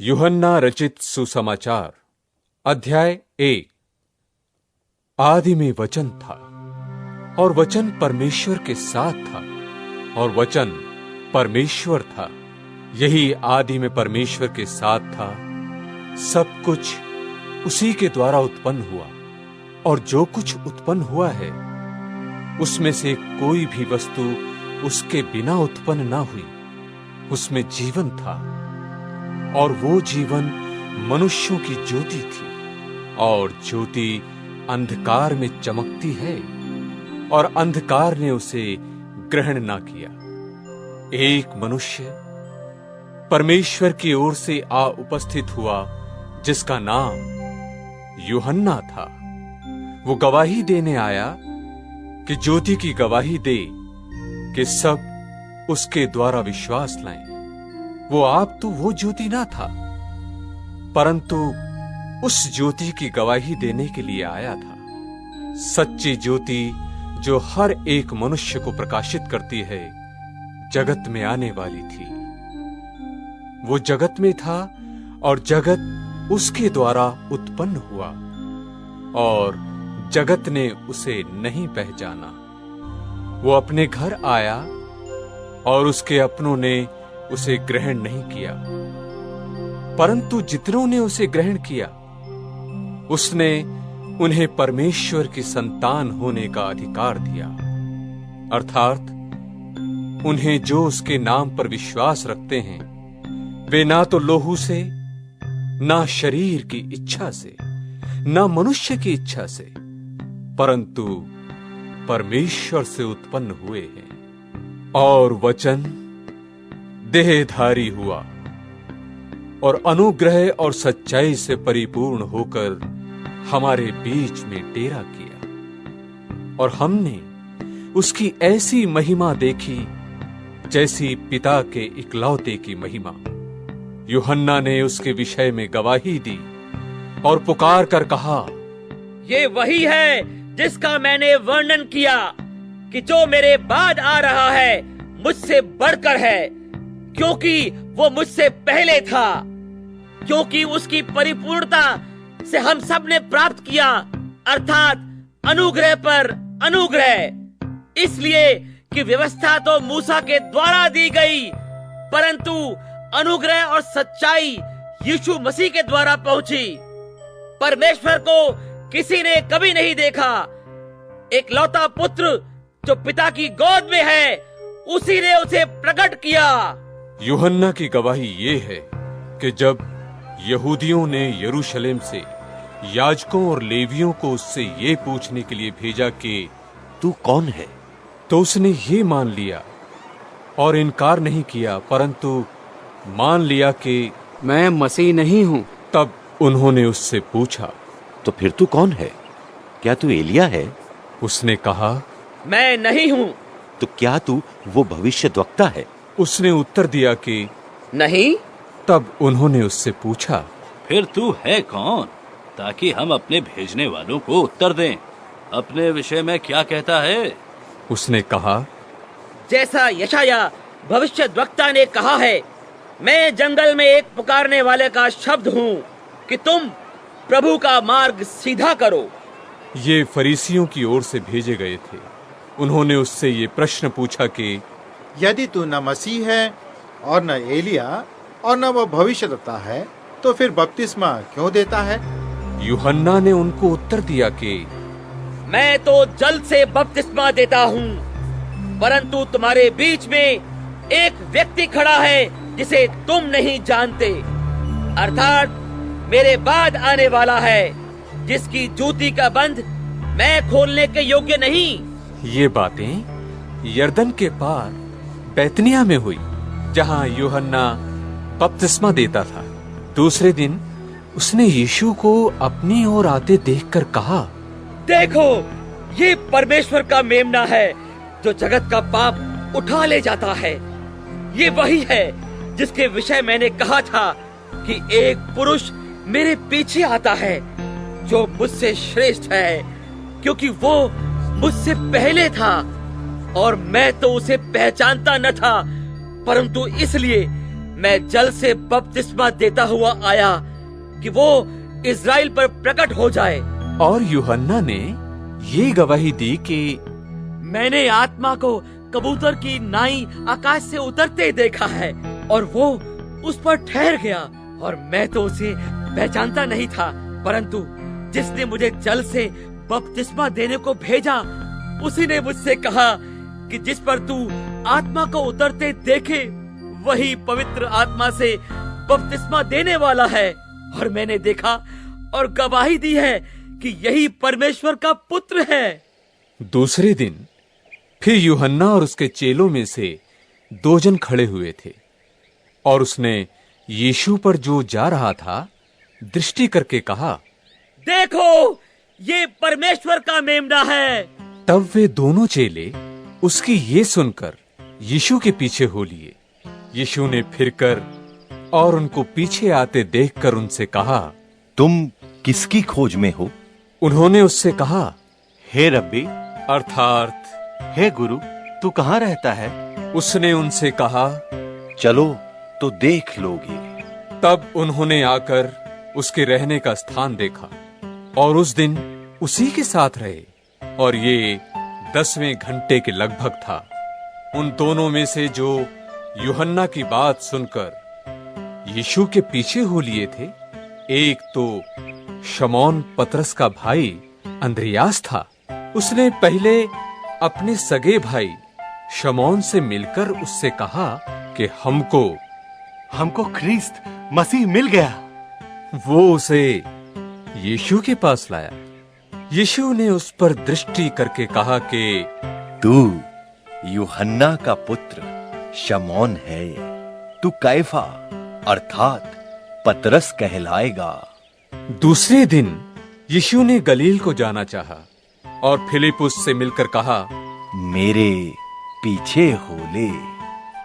यूहन्ना रचित सुसमाचार अध्याय 1। आदि में वचन था और वचन परमेश्वर के साथ था और वचन परमेश्वर था। यही आदि में परमेश्वर के साथ था। सब कुछ उसी के द्वारा उत्पन्न हुआ और जो कुछ उत्पन्न हुआ है उसमें से कोई भी वस्तु उसके बिना उत्पन्न ना हुई। उसमें जीवन था और वो जीवन मनुष्यों की ज्योति थी और ज्योति अंधकार में चमकती है और अंधकार ने उसे ग्रहण ना किया। एक मनुष्य परमेश्वर की ओर से आ उपस्थित हुआ जिसका नाम यूहन्ना था। वो गवाही देने आया कि ज्योति की गवाही दे कि सब उसके द्वारा विश्वास लाएं। वो आप तो वो ज्योति ना था, परंतु उस ज्योति की गवाही देने के लिए आया था। सच्ची ज्योति जो हर एक मनुष्य को प्रकाशित करती है जगत में आने वाली थी। वो जगत में था और जगत उसके द्वारा उत्पन्न हुआ और जगत ने उसे नहीं पहचाना। वो अपने घर आया और उसके अपनों ने उसे ग्रहण नहीं किया, परंतु जितनों ने उसे ग्रहण किया उसने उन्हें परमेश्वर की संतान होने का अधिकार दिया, अर्थात उन्हें जो उसके नाम पर विश्वास रखते हैं। वे ना तो लोहू से, ना शरीर की इच्छा से, ना मनुष्य की इच्छा से, परंतु परमेश्वर से उत्पन्न हुए हैं। और वचन देहधारी हुआ और अनुग्रह और सच्चाई से परिपूर्ण होकर हमारे बीच में डेरा किया और हमने उसकी ऐसी महिमा देखी जैसी पिता के इकलौते की महिमा। यूहन्ना ने उसके विषय में गवाही दी और पुकार कर कहा, ये वही है जिसका मैंने वर्णन किया कि जो मेरे बाद आ रहा है मुझसे बढ़कर है, क्योंकि वो मुझसे पहले था। क्योंकि उसकी परिपूर्णता से हम सब ने प्राप्त किया, अर्थात अनुग्रह पर अनुग्रह। इसलिए कि व्यवस्था तो मूसा के द्वारा दी गई, परंतु अनुग्रह और सच्चाई यीशु मसीह के द्वारा पहुंची। परमेश्वर को किसी ने कभी नहीं देखा। एकलौता पुत्र जो पिता की गोद में है उसी ने उसे प्रकट किया। यूहन्ना की गवाही ये है कि जब यहूदियों ने यरूशलेम से याजकों और लेवियों को उससे ये पूछने के लिए भेजा कि तू कौन है, तो उसने ये मान लिया और इनकार नहीं किया, परंतु मान लिया कि मैं मसीह नहीं हूँ। तब उन्होंने उससे पूछा, तो फिर तू कौन है? क्या तू एलिया है? उसने कहा, मैं नहीं हूँ। तो क्या तू वो भविष्यद्वक्ता है? उसने उत्तर दिया कि नहीं। तब उन्होंने उससे पूछा, फिर तू है कौन, ताकि हम अपने भेजने वालों को उत्तर दें। अपने विषय में क्या कहता है? उसने कहा, जैसा यशाया भविष्यद्वक्ता ने कहा है, मैं जंगल में एक पुकारने वाले का शब्द हूँ कि तुम प्रभु का मार्ग सीधा करो। ये फरीसियों की ओर से भेजे गए थे। उन्होंने उससे ये प्रश्न पूछा कि यदि तू न मसीह है और न एलिया और न वो भविष्यद्वक्ता है, तो फिर बपतिस्मा क्यों देता है? यूहन्ना ने उनको उत्तर दिया कि मैं तो जल से बपतिस्मा देता हूँ, परंतु तुम्हारे बीच में एक व्यक्ति खड़ा है जिसे तुम नहीं जानते, अर्थात मेरे बाद आने वाला है जिसकी जूती का बंध मैं खोलने के योग्य नहीं। ये बातें यरदन के पार बैतनिया में हुई, जहाँ यूहन्ना बपतिस्मा देता था। दूसरे दिन उसने यीशु को अपनी ओर आते देखकर कहा, देखो, ये परमेश्वर का मेमना है जो जगत का पाप उठा ले जाता है। ये वही है जिसके विषय मैंने कहा था कि एक पुरुष मेरे पीछे आता है जो मुझसे श्रेष्ठ है, क्योंकि वो मुझसे पहले था और मैं तो उसे पहचानता न था, परंतु इसलिए मैं जल से बपतिस्मा देता हुआ आया कि वो इज़राइल पर प्रकट हो जाए। और यूहन्ना ने ये गवाही दी कि मैंने आत्मा को कबूतर की नाई आकाश से उतरते देखा है और वो उस पर ठहर गया, और मैं तो उसे पहचानता नहीं था, परंतु जिसने मुझे जल से बपतिस्मा देने को भेजा उसी ने मुझसे कहा कि जिस पर तू आत्मा को उतरते देखे वही पवित्र आत्मा से बपतिस्मा देने वाला है। और मैंने देखा और गवाही दी है कि यही परमेश्वर का पुत्र है। दूसरे दिन फिर यूहन्ना और उसके चेलों में से 2 जन खड़े हुए थे, और उसने यीशु पर जो जा रहा था दृष्टि करके कहा, देखो, ये परमेश्वर का मेमना है। तब वे दोनों चेले उसकी ये सुनकर यीशु के पीछे हो लिए। यीशु ने फिरकर और उनको पीछे आते देखकर उनसे कहा, तुम किसकी खोज में हो? उन्होंने उससे कहा, हे रब्बी, अर्थात हे गुरु, तू कहाँ रहता है? उसने उनसे कहा, चलो तो देख लोगे। तब उन्होंने आकर उसके रहने का स्थान देखा और उस दिन उसी के साथ रहे, और ये 10वें घंटे के लगभग था। उन दोनों में से जो यूहन्ना की बात सुनकर यीशु के पीछे हो लिए थे, एक तो शमौन पतरस का भाई अंद्रियास था। उसने पहले अपने सगे भाई शमौन से मिलकर उससे कहा कि हमको ख्रीस्त मसीह मिल गया। वो उसे यीशु के पास लाया। यीशु ने उस पर दृष्टि करके कहा कि तू यूहन्ना का पुत्र शमौन है, तू कैफा अर्थात पतरस कहलाएगा। दूसरे दिन यीशु ने गलील को जाना चाहा और फिलिपुस से मिलकर कहा, मेरे पीछे हो ले।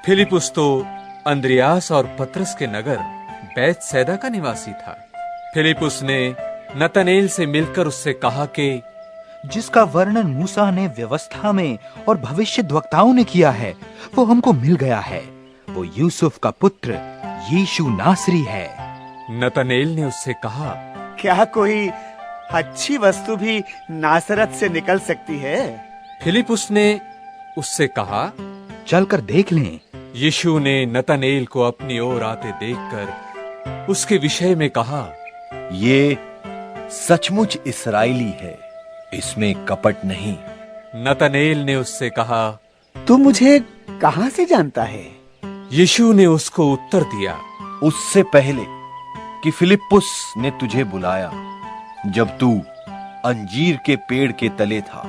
फिलिपुस तो अंद्रियास और पतरस के नगर बैतसैदा का निवासी था। फिलिपुस ने नतनेल से मिलकर उससे कहा कि जिसका वर्णन मूसा ने व्यवस्था में और भविष्यद्वक्ताओं ने किया है वो हमको मिल गया है। वो यूसुफ का पुत्र यीशु नासरी है। नतनेल ने उससे कहा, क्या कोई अच्छी वस्तु भी नासरत से निकल सकती है? फिलिपुस ने उससे कहा, चलकर देख लें। यीशु ने नतनेल को अपनी ओर आते देखकर उसके विषय में कहा, ये सचमुच इस्राएली है, इसमें कपट नहीं। नतनेल ने उससे कहा, तू मुझे कहां से जानता है? यीशु ने उसको उत्तर दिया, उससे पहले कि फिलिप्पुस ने तुझे बुलाया, जब तू अंजीर के पेड़ के तले था,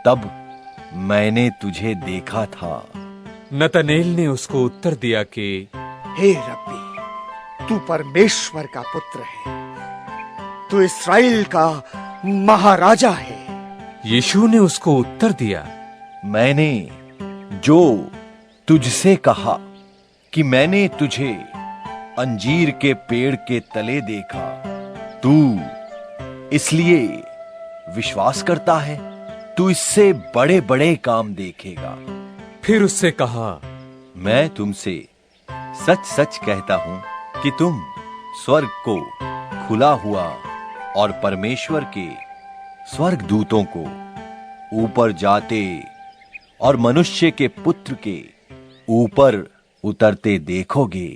तब मैंने तुझे देखा था। नतनेल ने उसको उत्तर दिया कि हे रब्बी, तू परमेश्वर का पुत्र है, तू इस्राएल का महाराजा है। यीशु ने उसको उत्तर दिया, मैंने जो तुझसे कहा कि मैंने तुझे अंजीर के पेड़ के तले देखा, तू इसलिए विश्वास करता है? तू इससे बड़े बड़े काम देखेगा। फिर उससे कहा, मैं तुमसे सच सच कहता हूं कि तुम स्वर्ग को खुला हुआ और परमेश्वर के स्वर्गदूतों को ऊपर जाते और मनुष्य के पुत्र के ऊपर उतरते देखोगे।